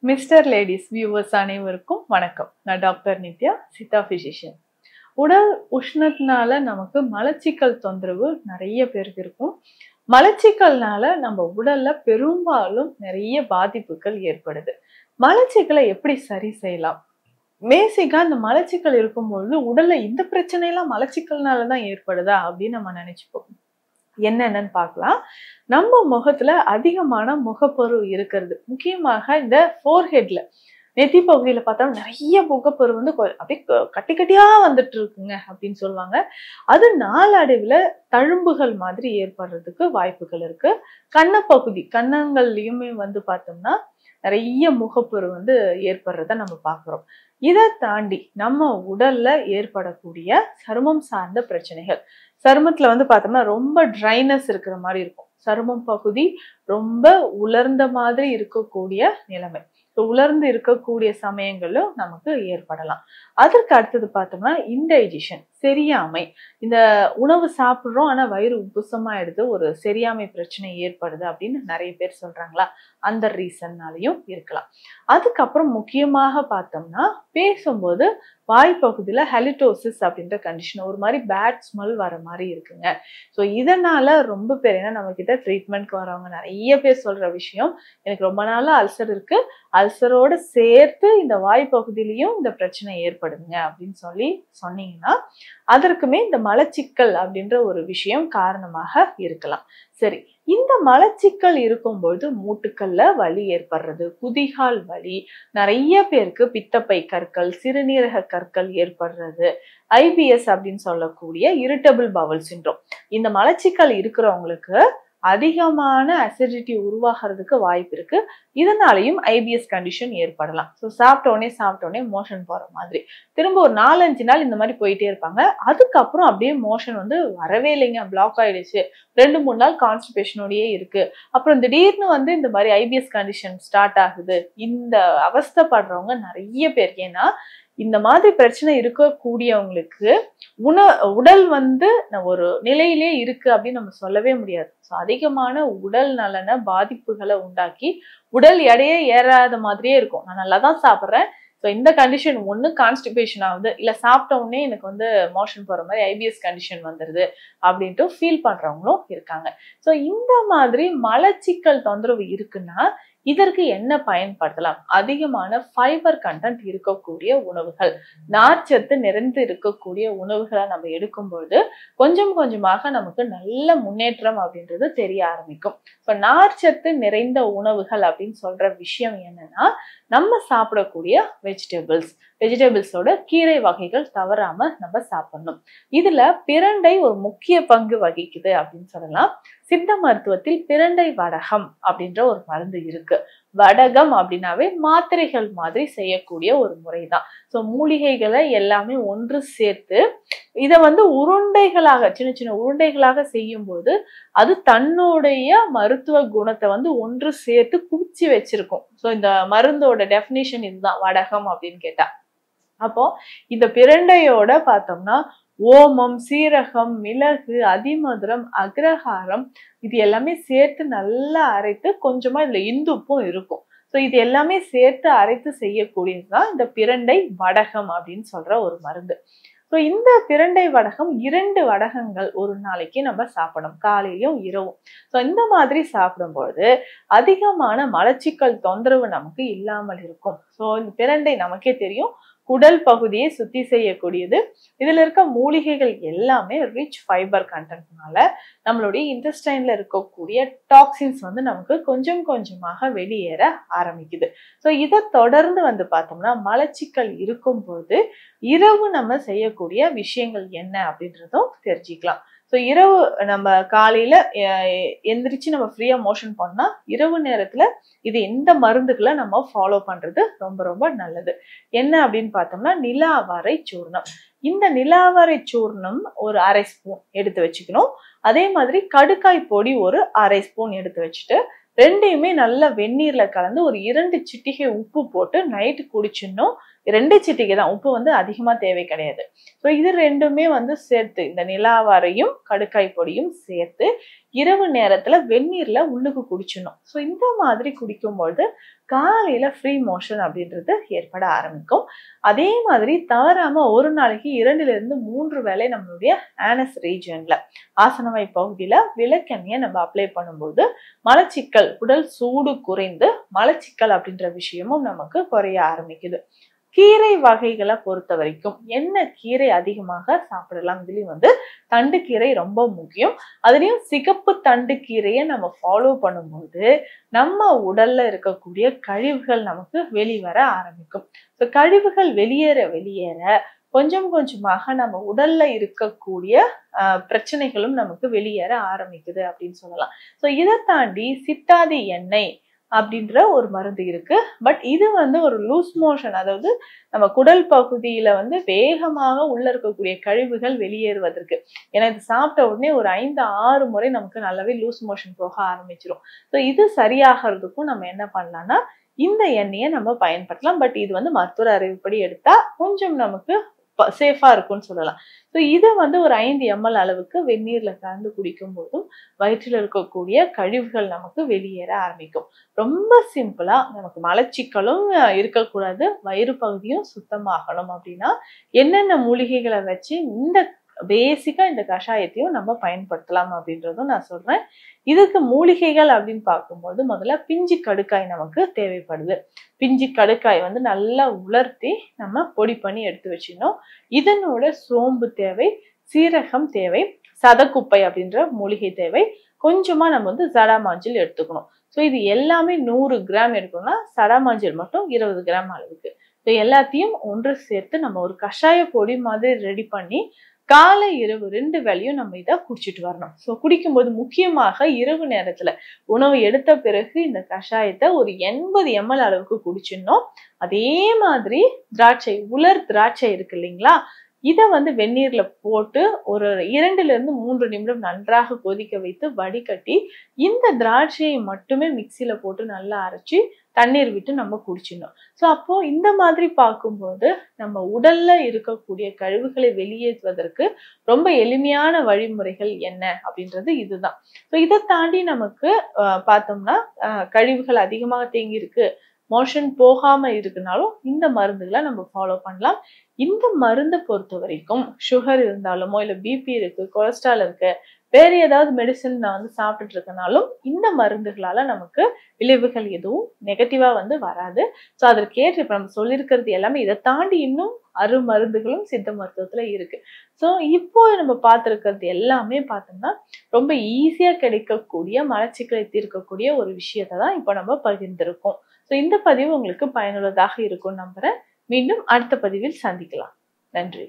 Mister ladies viewers அனைவருக்கும் வணக்கம். நான் டாக்டர் நித்யா, சித்தா பிசிஷியன். உடல் உஷ்ணத்தினால நமக்கு மலச்சிக்கல் தொந்தரவு நிறைய பேருக்கு இருக்கும். மலச்சிக்கல்னால நம்ம உடல்ல பெரும்பாலும் நிறைய பாதிப்புகள் ஏற்படுது. மலச்சிக்கலை எப்படி சரி செய்யலாம்? பேசிக்கா இந்த மலச்சிக்கல் இருக்கும்போது உடல்ல இந்த பிரச்சனைலாம் மலச்சிக்கல்னாலதான் ஏற்படுதா அப்படின்னு நம்ம நினைச்சுப்போம். என்னென்னு பார்க்கலாம். நம்ம முகத்துல அதிகமான முகப்பரு இருக்கிறது, முக்கியமாக இந்த ஃபோர்ஹெட்ல, நெத்தி பகுதியில பார்த்தா நிறைய முகப்பரு வந்து அப்படியே கட்டி கட்டியா வந்துட்டு இருக்குங்க அப்படின்னு சொல்லுவாங்க. அது நாளடைவுல தழும்புகள் மாதிரி ஏற்படுறதுக்கு வாய்ப்புகள் இருக்கு. கன்னப்பகுதி, கன்னங்கள்லயுமே வந்து பார்த்தோம்னா நிறைய முகப்பரு வந்து ஏற்படுறத நம்ம பார்க்கிறோம். இதை தாண்டி நம்ம உடல்ல ஏற்படக்கூடிய சருமம் சார்ந்த பிரச்சனைகள், சருமத்துல வந்து பார்த்தோம்னா ரொம்ப ட்ரைனஸ் இருக்கிற மாதிரி இருக்கும். சருமம் பகுதி ரொம்ப உலர்ந்த மாதிரி இருக்கக்கூடிய நிலைமை, உலர்ந்து இருக்கக்கூடிய சமயங்களும் நமக்கு ஏற்படலாம். அதற்கு அடுத்தது பார்த்தோம்னா இன்டைஜஷன், செரியாமை. இந்த உணவு சாப்பிடுறோம் ஆனா வயிறு உப்புசமா எடுத்து ஒரு செரியாமை பிரச்சனை ஏற்படுது அப்படின்னு நிறைய பேர் சொல்றாங்களா, அந்த ரீசன்னாலையும் இருக்கலாம். அதுக்கப்புறம் முக்கியமாக பார்த்தோம்னா பேசும்போது வாய்ப்பகுதியில ஹெலிடோசிஸ் அப்படின்ற கண்டிஷன், ஒரு மாதிரி பேட் ஸ்மெல் வர மாதிரி இருக்குங்க. ஸோ இதனால ரொம்ப பேர், ஏன்னா நம்ம கிட்ட ட்ரீட்மெண்ட்க்கு வரவங்க நிறைய பேர் சொல்ற விஷயம், எனக்கு ரொம்ப நாளா அல்சர் இருக்கு, அல்சரோட சேர்த்து இந்த வாய்ப்பகுதியிலையும் இந்த பிரச்சனை ஏற்படுங்க அப்படின்னு சொன்னீங்கன்னா அதற்குமே இந்த மலச்சிக்கல் அப்படின்ற ஒரு விஷயம் காரணமாக இருக்கலாம். சரி, இந்த மலச்சிக்கல் இருக்கும்பொழுது மூட்டுக்கள்ல வலி ஏற்படுறது, குதிகால் வலி, நிறைய பேருக்கு பித்தப்பை கற்கள், சிறுநீரக கற்கள் ஏற்படுறது, IBS அப்படின்னு சொல்லக்கூடிய இரிட்டபிள் பவல் சிண்ட்ரோம். இந்த மலச்சிக்கல் இருக்கிறவங்களுக்கு அதிகமான அசிடிட்டி உருவாகிறதுக்கு வாய்ப்பு இருக்கு. இதனாலையும் IBS கண்டிஷன் ஏற்படலாம். ஸோ சாப்பிட்ட உடனே மோஷன் போற மாதிரி திரும்ப ஒரு 4-5 நாள் இந்த மாதிரி போயிட்டே இருப்பாங்க. அதுக்கப்புறம் அப்படியே மோஷன் வந்து வரவே இல்லைங்க, பிளாக் ஆயிடுச்சு, 2-3 நாள் கான்ஸ்டிபேஷனோடயே இருக்கு. அப்புறம் திடீர்னு வந்து இந்த மாதிரி IBS கண்டிஷன் ஸ்டார்ட் ஆகுது. இந்த அவஸ்தைப்படுறவங்க நிறைய பேர். ஏன்னா இந்த மாதிரி பிரச்சனை இருக்கக்கூடியவங்களுக்கு உடல் வந்து ஒரு நிலையிலே இருக்கு அப்படின்னு நம்ம சொல்லவே முடியாது. அதிகமான உடல் நலன பாதிப்புகளை உண்டாக்கி உடல் எடையே ஏறாத மாதிரியே இருக்கும். நான் நல்லா தான் சாப்பிட்றேன், ஸோ இந்த கண்டிஷன் ஒன்று கான்ஸ்டிபேஷன் ஆகுது, இல்லை சாப்பிட்ட உடனே எனக்கு வந்து மோஷன் போகிற மாதிரி IBS கண்டிஷன் வந்துடுது அப்படின்ட்டு ஃபீல் பண்ணுறவங்களும் இருக்காங்க. ஸோ இந்த மாதிரி மலச்சிக்கல் தொந்தரவு இருக்குன்னா இதற்கு என்ன பயன்படுத்தலாம்? அதிகமான ஃபைபர் கண்டென்ட் இருக்கக்கூடிய உணவுகள், நார்ச்சத்து நிறைந்து இருக்கக்கூடிய உணவுகளை நம்ம எடுக்கும்பொழுது கொஞ்சம் கொஞ்சமாக நமக்கு நல்ல முன்னேற்றம் அப்படின்றது தெரிய ஆரம்பிக்கும். இப்போ நார்ச்சத்து நிறைந்த உணவுகள் அப்படின்னு சொல்ற விஷயம் என்னன்னா, நம்ம சாப்பிடக்கூடிய வெஜிடபிள்ஸோட கீரை வகைகள் தவறாம நம்ம சாப்பிடணும். இதுல பிரண்டை ஒரு முக்கிய பங்கு வகிக்குது அப்படின்னு சொல்லலாம். சித்த மருத்துவத்தில் பிரண்டை வடகம் அப்படின்ற ஒரு மருந்து இருக்கு. வடகம் அப்படின்னாவே மாத்திரைகள் மாதிரி செய்யக்கூடிய ஒரு முறைதான். ஸோ மூலிகைகளை எல்லாமே ஒன்று சேர்த்து இதை வந்து உருண்டைகளாக, சின்ன சின்ன உருண்டைகளாக செய்யும்போது அது தன்னுடைய மருத்துவ குணத்தை வந்து ஒன்று சேர்த்து குவிச்சு வச்சிருக்கும். ஸோ இந்த மருந்தோட டெஃபினிஷன் இதுதான், வடகம் அப்படின்னு கேட்டா. அப்போ இந்த பிரண்டையோட பார்த்தோம்னா ஓமம், சீரகம், மிளகு, அதிமதுரம், அக்ரஹாரம் இது எல்லாமே சேர்த்து நல்லா அரைத்து, கொஞ்சமா இதுல இந்துப்பும் இருக்கும். ஸோ இது எல்லாமே சேர்த்து அரைத்து செய்யக்கூடியதுதான் இந்த பிரண்டை வடகம் அப்படின்னு சொல்ற ஒரு மருந்து. ஸோ இந்த பிரண்டை வடகம் 2 வடகங்கள் ஒரு நாளைக்கு நம்ம சாப்பிடணும், காலையிலும் இரவும். ஸோ இந்த மாதிரி சாப்பிடும்போது அதிகமான மலச்சிக்கல் தொந்தரவு நமக்கு இல்லாமல் இருக்கும். ஸோ இந்த பிரண்டை நமக்கே தெரியும், குடல் பகுதியை சுத்தி செய்யக்கூடியது. இதுல இருக்க மூலிகைகள் எல்லாமே ரிச் ஃபைபர் கண்டென்ட்னால நம்மளுடைய இன்டெஸ்டைன்ல இருக்கக்கூடிய டாக்ஸின்ஸ் வந்து நமக்கு கொஞ்சம் கொஞ்சமாக வெளியேற ஆரம்பிக்குது. ஸோ இதை தொடர்ந்து வந்து பார்த்தோம்னா மலச்சிக்கல் இருக்கும்போது இரவு நம்ம செய்யக்கூடிய விஷயங்கள் என்ன அப்படின்றதும் தெரிஞ்சுக்கலாம். ஸோ இரவு நம்ம காலையில எந்திரிச்சு நம்ம ஃப்ரீயா மோஷன் பண்ணா இரவு நேரத்துல இது எந்த மருந்துகளை நம்ம ஃபாலோ பண்றது ரொம்ப ரொம்ப நல்லது. என்ன அப்படின்னு பார்த்தோம்னா நிலாவரை சூர்ணம். இந்த நிலாவரை சூர்ணம் ஒரு 1/2 ஸ்பூன் எடுத்து வச்சுக்கணும். அதே மாதிரி கடுக்காய் பொடி ஒரு 1/2 ஸ்பூன் எடுத்து வச்சுட்டு ரெண்டையுமே நல்லா வெந்நீர்ல கலந்து ஒரு 2 சிட்டிகை உப்பு போட்டு நைட்டு குடிச்சிடணும். 2 சிட்டிகை தான். உப்பு வந்து அதிகமா தேவை கிடையாது. ஸோ இது 2மே வந்து சேர்த்து இந்த நிலாவாரையும் கடுக்காய் பொடியும் சேர்த்து இரவு நேரத்துல வெந்நீர்ல உள்ளுக்கு குடிச்சிடணும். ஸோ இந்த மாதிரி குடிக்கும்பொழுது காலையில ஃப்ரீ மோஷன் அப்படின்றது ஏற்பட ஆரம்பிக்கும். அதே மாதிரி தவறாம ஒரு நாளைக்கு 2லிருந்து 3 வேளை நம்மளுடைய ஆனஸ் ரீஜன்ல ஆசனவாய் பகுதியில விளக்கெண்ணெயை நம்ம அப்ளை பண்ணும்போது மலச்சிக்கல், உடல் சூடு குறைந்து மலச்சிக்கல் அப்படின்ற விஷயமும் நமக்கு குறைய ஆரம்பிக்குது. கீரை வகைகளை பொறுத்த வரைக்கும் என்ன கீரை அதிகமாக சாப்பிடலாம்? இதுலயும் வந்து தண்டு கீரை ரொம்ப முக்கியம். அதுலயும் சிகப்பு தண்டு கீரையை நம்ம ஃபாலோ பண்ணும்போது நம்ம உடல்ல இருக்கக்கூடிய கழிவுகள் நமக்கு வெளிவர ஆரம்பிக்கும். ஸோ கழிவுகள் வெளியேற கொஞ்சம் கொஞ்சமாக நம்ம உடல்ல இருக்கக்கூடிய பிரச்சனைகளும் நமக்கு வெளியேற ஆரம்பிக்குது அப்படின்னு சொல்லலாம். ஸோ இதை தாண்டி சித்தாதி எண்ணெய் அப்படின்ற ஒரு மருந்து இருக்கு. பட் இது வந்து ஒரு லூஸ் மோஷன், அதாவது நம்ம குடல் பகுதியில வந்து வேகமாக உள்ள இருக்கக்கூடிய கழிவுகள் வெளியேறுவதற்கு. ஏன்னா இது சாப்பிட்ட உடனே ஒரு 5-6 முறை நமக்கு நல்லாவே லூஸ் மோஷன் போக ஆரம்பிச்சிடும். ஸோ இது சரியாகிறதுக்கும் நம்ம என்ன பண்ணலாம்னா இந்த எண்ணெயை நம்ம பயன்படுத்தலாம். பட் இது வந்து மருத்துவர் அறிவுப்படி எடுத்தா கொஞ்சம் நமக்கு சேஃபா இருக்கும்னு சொல்லலாம். ஸோ இதை வந்து ஒரு 5 ml அளவுக்கு வெந்நீர்ல கலந்து குடிக்கும் போதும் வயிற்றில் இருக்கக்கூடிய கழிவுகள் நமக்கு வெளியேற ஆரம்பிக்கும். ரொம்ப சிம்பிளா நமக்கு மலச்சிக்கலும் இருக்கக்கூடாது, வயிறு பகுதியும் சுத்தமாகணும் அப்படின்னா என்னென்ன மூலிகைகளை வச்சு இந்த பேசிக்கா இந்த கஷாயத்தையும் நம்ம பயன்படுத்தலாம் அப்படின்றதும் நான் சொல்றேன். இதுக்கு மூலிகைகள் அப்படின்னு பார்க்கும்போது முதல்ல பிஞ்சு கடுக்காய் நமக்கு தேவைப்படுது. பிஞ்சு கடுக்காய் வந்து நல்லா உலர்த்தி நம்ம பொடி பண்ணி எடுத்து வச்சிடணும். இதனோட சோம்பு தேவை, சீரகம் தேவை, சதக்குப்பை அப்படின்ற மூலிகை தேவை, கொஞ்சமா நம்ம வந்து சடாமாஞ்சில் எடுத்துக்கணும். ஸோ இது எல்லாமே 100 கிராம் எடுக்கணும்னா சடாமாஞ்சில் மட்டும் 20 கிராம் அளவுக்கு. ஸோ எல்லாத்தையும் ஒன்று சேர்த்து நம்ம ஒரு கஷாய பொடி மாதிரி ரெடி பண்ணி காலை இரவு 2 வேளையும் நம்ம இதை குடிச்சிட்டு வரணும். ஸோ குடிக்கும்போது முக்கியமாக இரவு நேரத்துல உணவு எடுத்த பிறகு இந்த கஷாயத்தை ஒரு 80 ml அளவுக்கு குடிச்சிடணும். அதே மாதிரி திராட்சை, உலர் திராட்சை இருக்கு இல்லைங்களா, இதை வந்து வெந்நீர்ல போட்டு ஒரு 2லிருந்து 3 நிமிடம் நன்றாக கொதிக்க வைத்து வடிகட்டி இந்த திராட்சையை மட்டுமே மிக்சியில போட்டு நல்லா அரைச்சி தண்ணீர் விட்டு நம்ம குடிச்சிடணும். ஸோ அப்போ இந்த மாதிரி பார்க்கும்போது நம்ம உடல்ல இருக்கக்கூடிய கழிவுகளை வெளியேற்றுவதற்கு ரொம்ப எளிமையான வழிமுறைகள் என்ன அப்படின்றது இதுதான். ஸோ இதை தாண்டி நமக்கு பார்த்தோம்னா கழிவுகள் அதிகமாக தேங்கி இருக்கு, மோஷன் போகாம இருக்குனாலும் இந்த மருந்துகளை நம்ம ஃபாலோ பண்ணலாம். இந்த மருந்தை பொறுத்த வரைக்கும் சுகர் இருந்தாலுமோ இல்ல பிபி இருக்கு, கொலஸ்ட்ரால் இருக்கு, வேற ஏதாவது மெடிசன் நான் வந்து சாப்பிட்டுட்டு இருக்கனாலும் இந்த மருந்துகளால நமக்கு விளைவுகள் எதுவும் நெகட்டிவா வந்து வராது. ஸோ அதற்கேற்ற இப்ப நம்ம சொல்லியிருக்கிறது எல்லாமே இதை தாண்டி இன்னும் அருமருந்துகளும் சித்த மருத்துவத்துல இருக்கு. ஸோ இப்போ நம்ம பார்த்திருக்கிறது எல்லாமே பார்த்தோம்னா ரொம்ப ஈஸியா கிடைக்கக்கூடிய மலச்சிக்கலை தீர்க்கக்கூடிய ஒரு விஷயத்தை தான் இப்போ நம்ம பகிர்ந்திருக்கோம். ஸோ இந்த பதிவு உங்களுக்கு பயனுள்ளதாக இருக்கும் நம்புறேன். மீண்டும் அடுத்த பதிவில் சந்திக்கலாம். நன்றி.